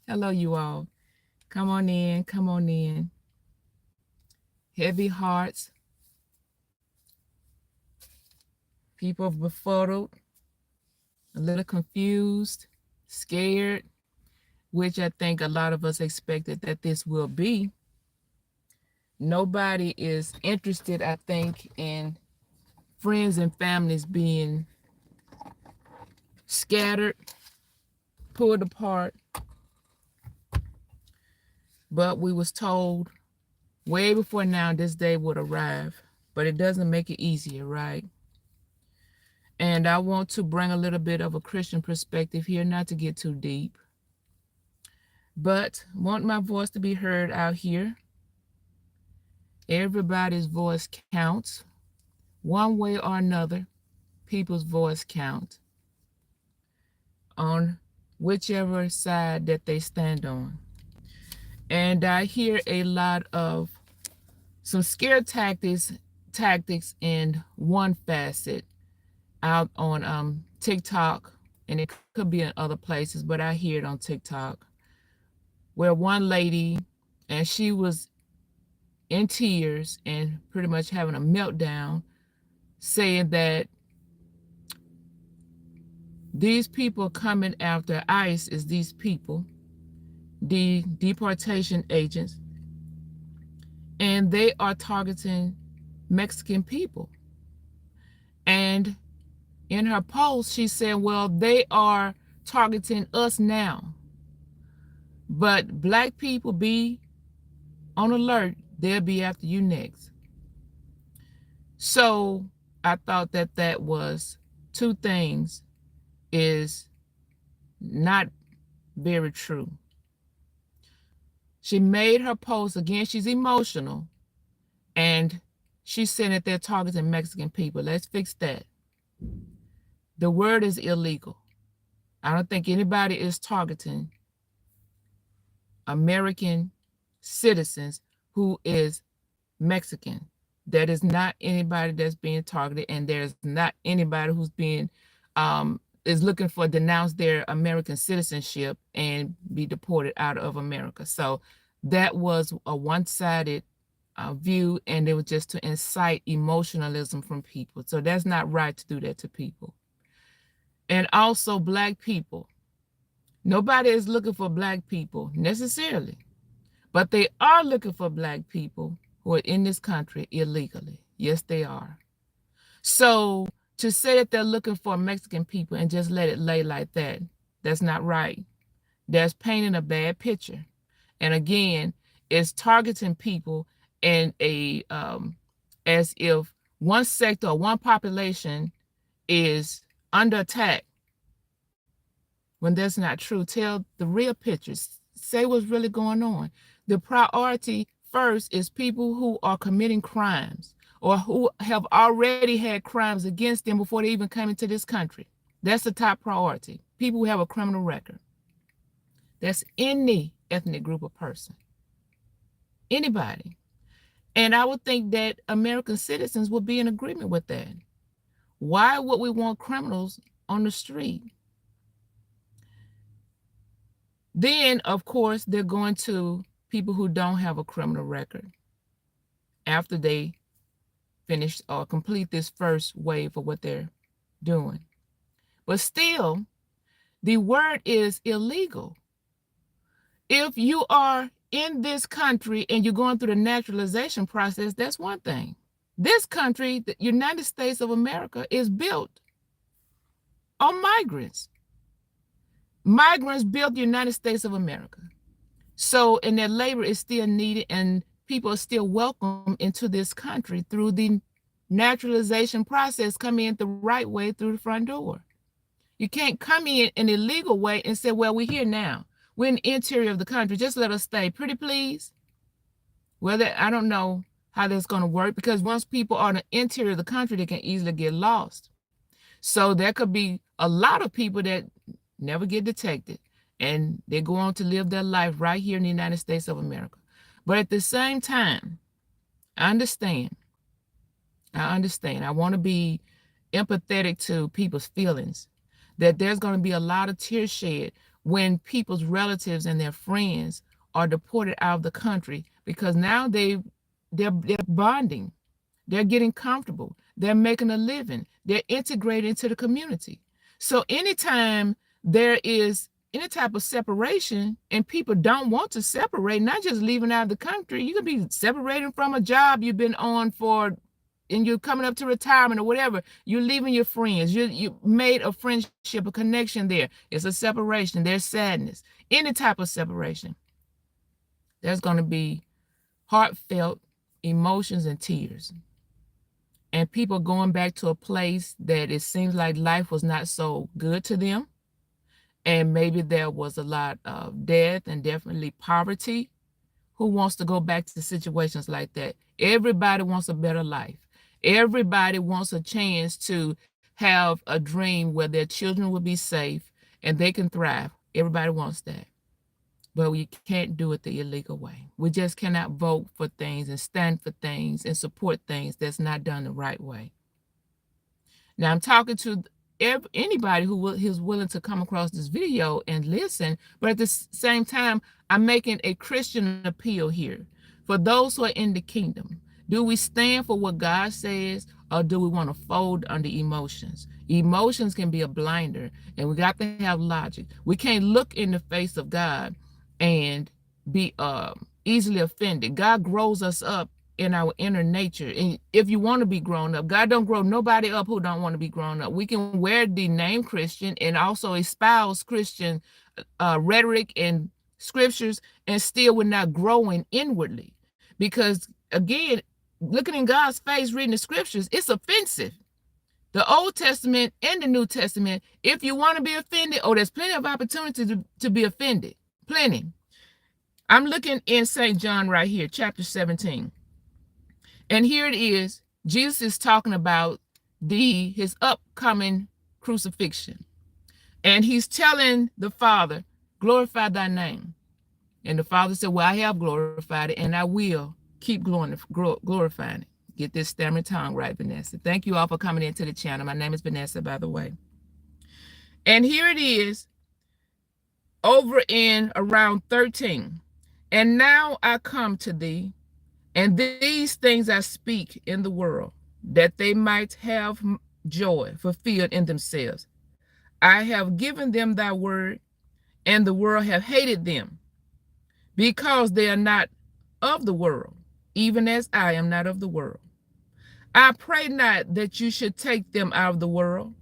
Hello, you all. Come on in. Come on in. Heavy hearts, people befuddled, a little confused, scared, which I think a lot of us expected that this will be. Nobody is interested, I think, in friends and families being scattered, pulled apart. But we was told way before now this day would arrive. But it doesn't make it easier, right? And I want to bring a little bit of a Christian perspective here, not to get too deep, but want my voice to be heard out here. Everybody's voice counts. One way or another, people's voice counts on whichever side that they stand on. And I hear a lot of some scare tactics in one facet out on TikTok, and it could be in other places, but I hear it on TikTok, where one lady, and she was in tears and pretty much having a meltdown, saying that these people coming after ICE is these people, the deportation agents, and they are targeting Mexican people. And in her post, she said, well, they are targeting us now, but Black people, be on alert, they'll be after you next. So I thought that that was two things is not very true. She made her post again. She's emotional, and she said that they're targeting Mexican people. Let's fix that. The word is illegal. I don't think anybody is targeting American citizens who is Mexican. That is not anybody that's being targeted, and there's not anybody who's being is looking for denounce their American citizenship and be deported out of America. So that was a one-sided view, and it was just to incite emotionalism from people. So that's not right to do that to people. And also Black people. Nobody is looking for Black people necessarily, but they are looking for Black people who are in this country illegally. Yes, they are. So to say that they're looking for Mexican people and just let it lay like that, that's not right. That's painting a bad picture. And again, it's targeting people in a as if one sector or one population is under attack, when that's not true. Tell the real pictures. Say what's really going on. The priority first is people who are committing crimes or who have already had crimes against them before they even come into this country. That's the top priority. People who have a criminal record. That's any ethnic group of person. Anybody. And I would think that American citizens would be in agreement with that. Why would we want criminals on the street? Then, of course, they're going to people who don't have a criminal record after they finish or complete this first wave of what they're doing. But still, the word is illegal. If you are in this country and you're going through the naturalization process, that's one thing. This country, the United States of America, is built on migrants. Migrants built the United States of America. So, and their labor is still needed, and people are still welcome into this country through the naturalization process, come in the right way through the front door. You can't come in an illegal way and say, well, we're here now. We're in the interior of the country. Just let us stay. Pretty please. Well, I don't know how that's going to work, because once people are in the interior of the country, they can easily get lost. So there could be a lot of people that never get detected, and they go on to live their life right here in the United States of America. But at the same time, I understand. I want to be empathetic to people's feelings, that there's going to be a lot of tears shed when people's relatives and their friends are deported out of the country, because now they're bonding, they're getting comfortable, they're making a living, they're integrated into the community. So anytime there is any type of separation and people don't want to separate, not just leaving out of the country, you could be separating from a job you've been on for, and you're coming up to retirement or whatever, you're leaving your friends, you made a friendship, a connection there. It's a separation, there's sadness. Any type of separation, there's going to be heartfelt emotions and tears. And people going back to a place that it seems like life was not so good to them. And maybe there was a lot of death and definitely poverty. Who wants to go back to situations like that? Everybody wants a better life. Everybody wants a chance to have a dream where their children will be safe and they can thrive. Everybody wants that. But we can't do it the illegal way. We just cannot vote for things and stand for things and support things that's not done the right way. Now, I'm talking to anybody who is willing to come across this video and listen, but at the same time, I'm making a Christian appeal here. For those who are in the kingdom, do we stand for what God says, or do we want to fold under emotions? Emotions can be a blinder, and we got to have logic. We can't look in the face of God and be easily offended. God grows us up in our inner nature. And if you want to be grown up, God don't grow nobody up who don't want to be grown up. We can wear the name Christian and also espouse Christian rhetoric and scriptures, and still we're not growing inwardly. Because again, looking in God's face, reading the scriptures, it's offensive. The Old Testament and the New Testament, if you want to be offended, there's plenty of opportunity to be offended. Plenty. I'm looking in St. John right here, chapter 17. And here it is. Jesus is talking about his upcoming crucifixion. And he's telling the Father, glorify thy name. And the Father said, well, I have glorified it, and I will keep glorifying it. Get this stammering tongue right, Vanessa. Thank you all for coming into the channel. My name is Vanessa, by the way. And here it is, over in around 13. And now I come to thee, and these things I speak in the world, that they might have joy fulfilled in themselves. I have given them thy word, and the world have hated them, because they are not of the world, even as I am not of the world. I pray not that you should take them out of the world,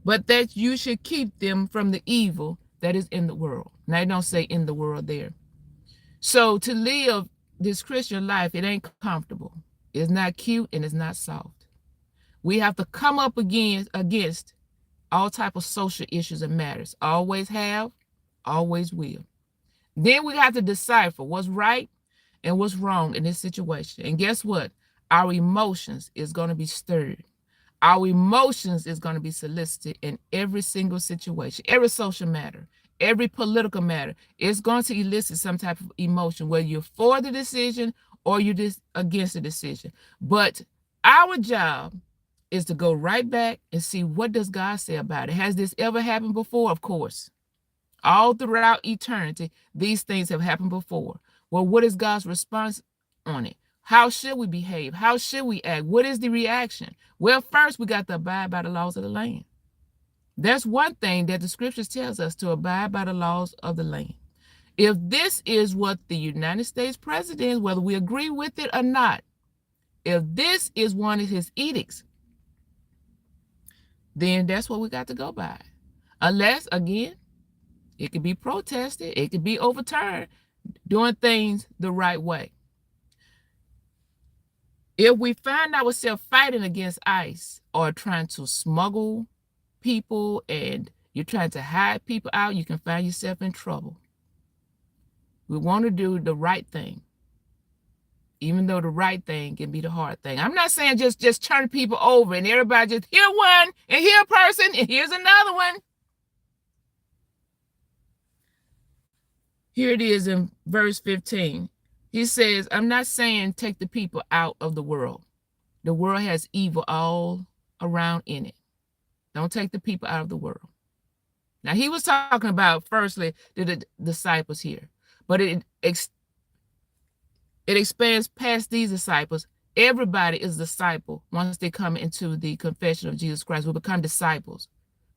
but that you should keep them from the evil that is in the world. Now, they don't say in the world there. So to live this Christian life, it ain't comfortable. It's not cute, and it's not soft. We have to come up against all type of social issues and matters. Always have, always will. Then we have to decipher what's right and what's wrong in this situation. And guess what? Our emotions is going to be stirred. Our emotions is going to be solicited in every single situation, every social matter, every political matter. It's going to elicit some type of emotion, whether you're for the decision or you're just against the decision. But our job is to go right back and see, what does God say about it? Has this ever happened before? Of course. All throughout eternity, these things have happened before. Well, what is God's response on it? How should we behave? How should we act? What is the reaction? Well, first, we got to abide by the laws of the land. That's one thing that the scriptures tells us, to abide by the laws of the land. If this is what the United States president, whether we agree with it or not, if this is one of his edicts, then that's what we got to go by. Unless, again, it could be protested, it could be overturned, doing things the right way. If we find ourselves fighting against ICE or trying to smuggle people and you're trying to hide people out, you can find yourself in trouble. We want to do the right thing, even though the right thing can be the hard thing. I'm not saying just turn people over and everybody just here one and here a person and here's another one. Here it is in verse 15. He says, I'm not saying take the people out of the world. The world has evil all around in it. Don't take the people out of the world. Now, he was talking about, firstly, the disciples here, but it expands past these disciples. Everybody is a disciple once they come into the confession of Jesus Christ. We become disciples,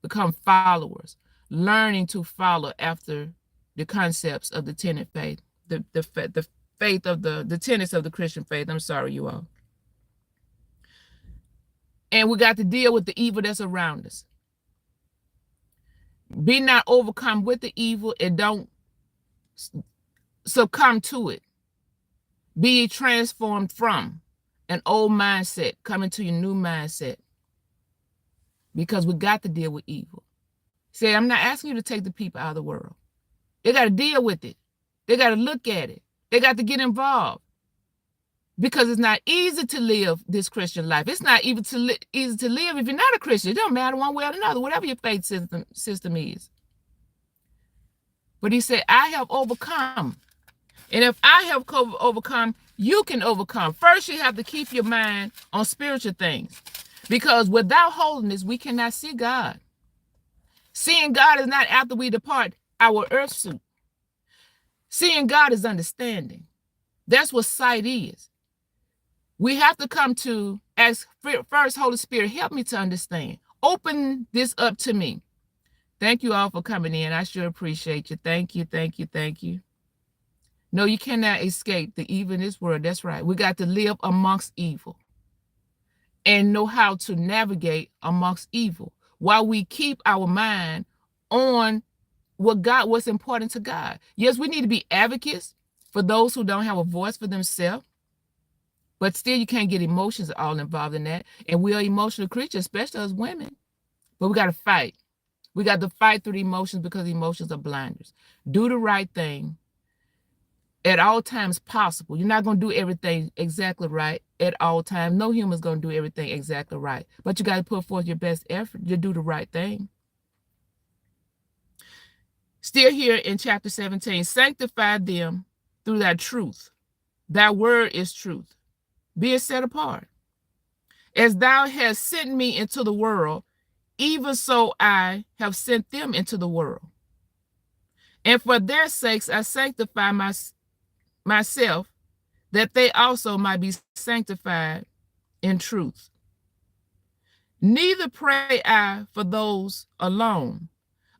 become followers, learning to follow after the concepts of the tenet faith, the faith of the tenets of the Christian faith. I'm sorry, you all. And we got to deal with the evil that's around us. Be not overcome with the evil, and don't succumb to it. Be transformed from an old mindset, coming to your new mindset. Because we got to deal with evil. Say, I'm not asking you to take the people out of the world. They got to deal with it. They got to look at it. They got to get involved. Because it's not easy to live this Christian life. It's not even easy to live if you're not a Christian. It don't matter one way or another, whatever your faith system is. But he said, I have overcome. And if I have overcome, you can overcome. First, you have to keep your mind on spiritual things. Because without holiness, we cannot see God. Seeing God is not after we depart our earth suit. Seeing God is understanding. That's what sight is. We have to come to ask first, Holy Spirit, help me to understand. Open this up to me. Thank you all for coming in. I sure appreciate you. Thank you, thank you, thank you. No, you cannot escape the evil in this world. That's right. We got to live amongst evil and know how to navigate amongst evil while we keep our mind on what's important to God. Yes, we need to be advocates for those who don't have a voice for themselves. But still, you can't get emotions all involved in that. And we are emotional creatures, especially as women. But we got to fight. We got to fight through the emotions because emotions are blinders. Do the right thing at all times possible. You're not going to do everything exactly right at all times. No human's going to do everything exactly right. But you got to put forth your best effort to do the right thing. Still here in chapter 17, sanctify them through thy truth. Thy word is truth. Be set apart. As thou hast sent me into the world, even so I have sent them into the world. And for their sakes I sanctify myself, that they also might be sanctified in truth. Neither pray I for those alone,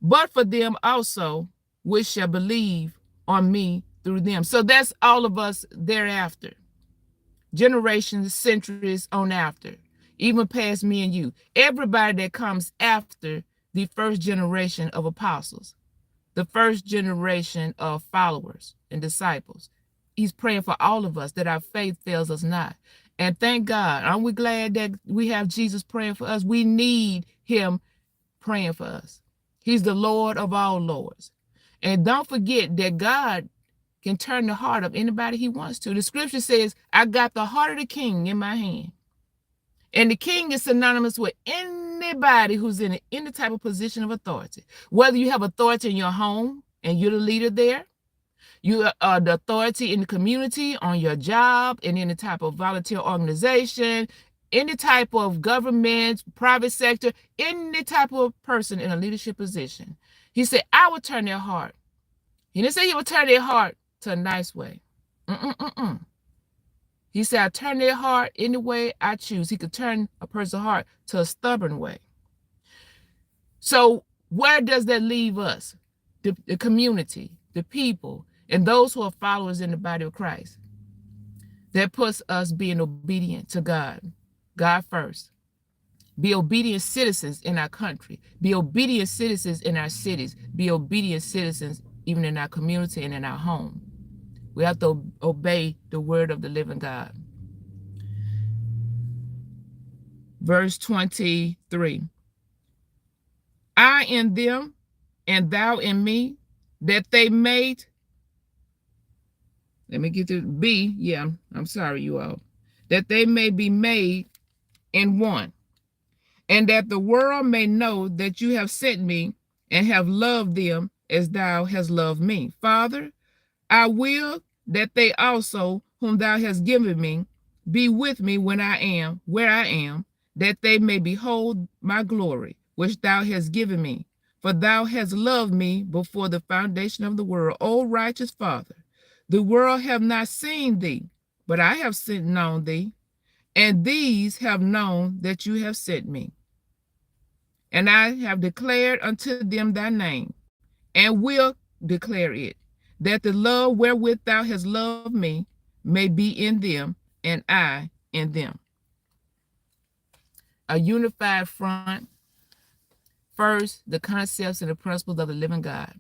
but for them also which shall believe on me through them. So that's all of us thereafter. Generations, centuries on after, even past me and you. Everybody that comes after the first generation of apostles, the first generation of followers and disciples. He's praying for all of us that our faith fails us not. And thank God, aren't we glad that we have Jesus praying for us? We need him praying for us. He's the Lord of all lords. And don't forget that God can turn the heart of anybody he wants to. The scripture says, I got the heart of the king in my hand. And the king is synonymous with anybody who's in any type of position of authority. Whether you have authority in your home and you're the leader there, you are the authority in the community, on your job, in any type of volunteer organization, any type of government, private sector, any type of person in a leadership position. He said, I will turn their heart. He didn't say he would turn their heart to a nice way. He said, I turn their heart any way I choose. He could turn a person's heart to a stubborn way. So where does that leave us? The community, the people, and those who are followers in the body of Christ. That puts us being obedient to God. God first. Be obedient citizens in our country. Be obedient citizens in our cities. Be obedient citizens even in our community and in our home. We have to obey the word of the living God. Verse 23. I in them and thou in me, that they made, let me get to B, yeah, I'm sorry you all, that they may be made in one, and that the world may know that you have sent me and have loved them as thou hast loved me. Father, I will that they also, whom thou hast given me, be with me when I am where I am, that they may behold my glory, which thou hast given me. For thou hast loved me before the foundation of the world, O righteous Father. The world have not seen thee, but I have known thee, and these have known that you have sent me. And I have declared unto them thy name, and will declare it, that the love wherewith thou hast loved me may be in them, and I in them. A unified front. First, the concepts and the principles of the living God.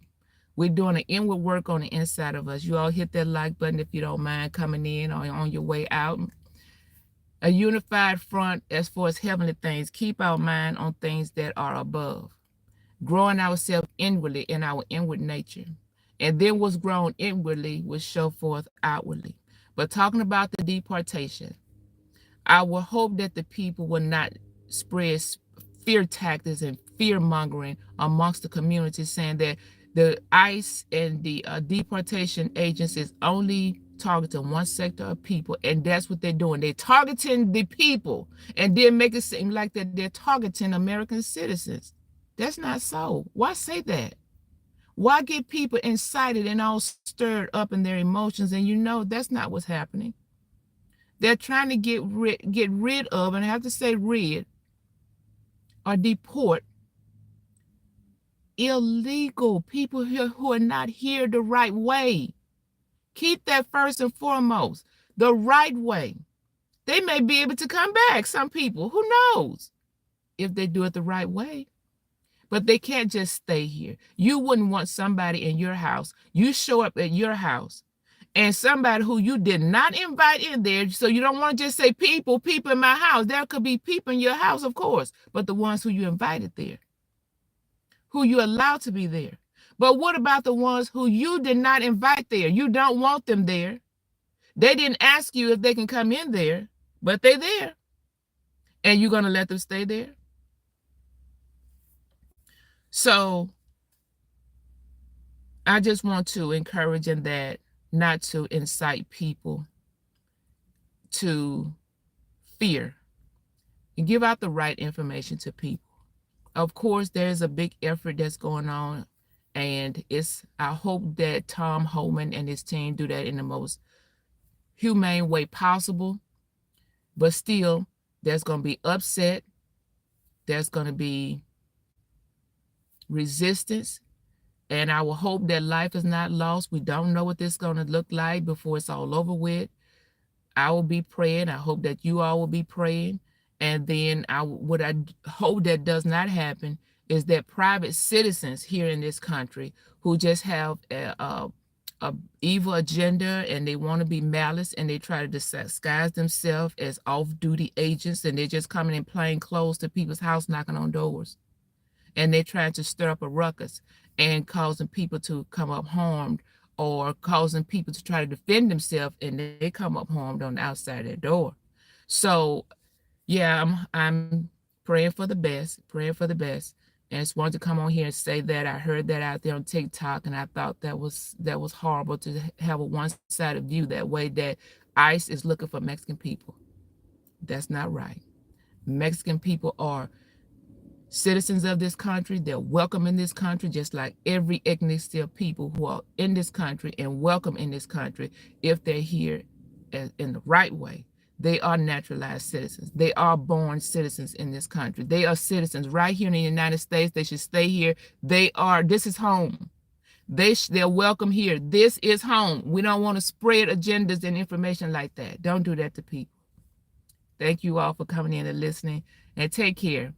We're doing an inward work on the inside of us. You all hit that like button if you don't mind coming in or on your way out. A unified front as far as heavenly things. Keep our mind on things that are above. Growing ourselves inwardly in our inward nature. And then what's grown inwardly will show forth outwardly. But talking about the deportation, I will hope that the people will not spread fear tactics and fear mongering amongst the community, saying that the ICE and the deportation agents is only targeting one sector of people, and that's what they're doing. They're targeting the people and then make it seem like that they're targeting American citizens. That's not so. Why say that? Why get people incited and all stirred up in their emotions? And you know that's not what's happening. They're trying to get rid of, and I have to say rid, or deport illegal people here who are not here the right way. Keep that first and foremost, the right way. They may be able to come back, some people, who knows, if they do it the right way. But they can't just stay here. You wouldn't want somebody in your house. You show up at your house and somebody who you did not invite in there. So you don't want to just say people in my house. There could be people in your house, of course, but the ones who you invited there, who you allowed to be there. But what about the ones who you did not invite there? You don't want them there. They didn't ask you if they can come in there, but they're there. And you're going to let them stay there? So I just want to encourage in that not to incite people to fear and give out the right information to people. Of course, there's a big effort that's going on, and I hope that Tom Homan and his team do that in the most humane way possible. But still, there's going to be upset. There's going to be resistance. And I will hope that life is not lost. We don't know what this is going to look like before it's all over with. I will be praying. I hope that you all will be praying. And then what I hope that does not happen is that private citizens here in this country who just have a evil agenda and they want to be malice and they try to disguise themselves as off-duty agents, and they're just coming in plain clothes to people's house knocking on doors. And they're trying to stir up a ruckus and causing people to come up harmed, or causing people to try to defend themselves, and they come up harmed on the outside of their door. So yeah, I'm praying for the best, And I just wanted to come on here and say that I heard that out there on TikTok, and I thought that was horrible to have a one-sided view that way, that ICE is looking for Mexican people. That's not right. Mexican people are citizens of this country. They're welcome in this country, just like every ethnicity of people who are in this country and welcome in this country if they're here in the right way. They are naturalized citizens. They are born citizens in this country. They are citizens right here in the United States. They should stay here. This is home. They're welcome here. This is home. We don't want to spread agendas and information like that. Don't do that to people. Thank you all for coming in and listening, and take care.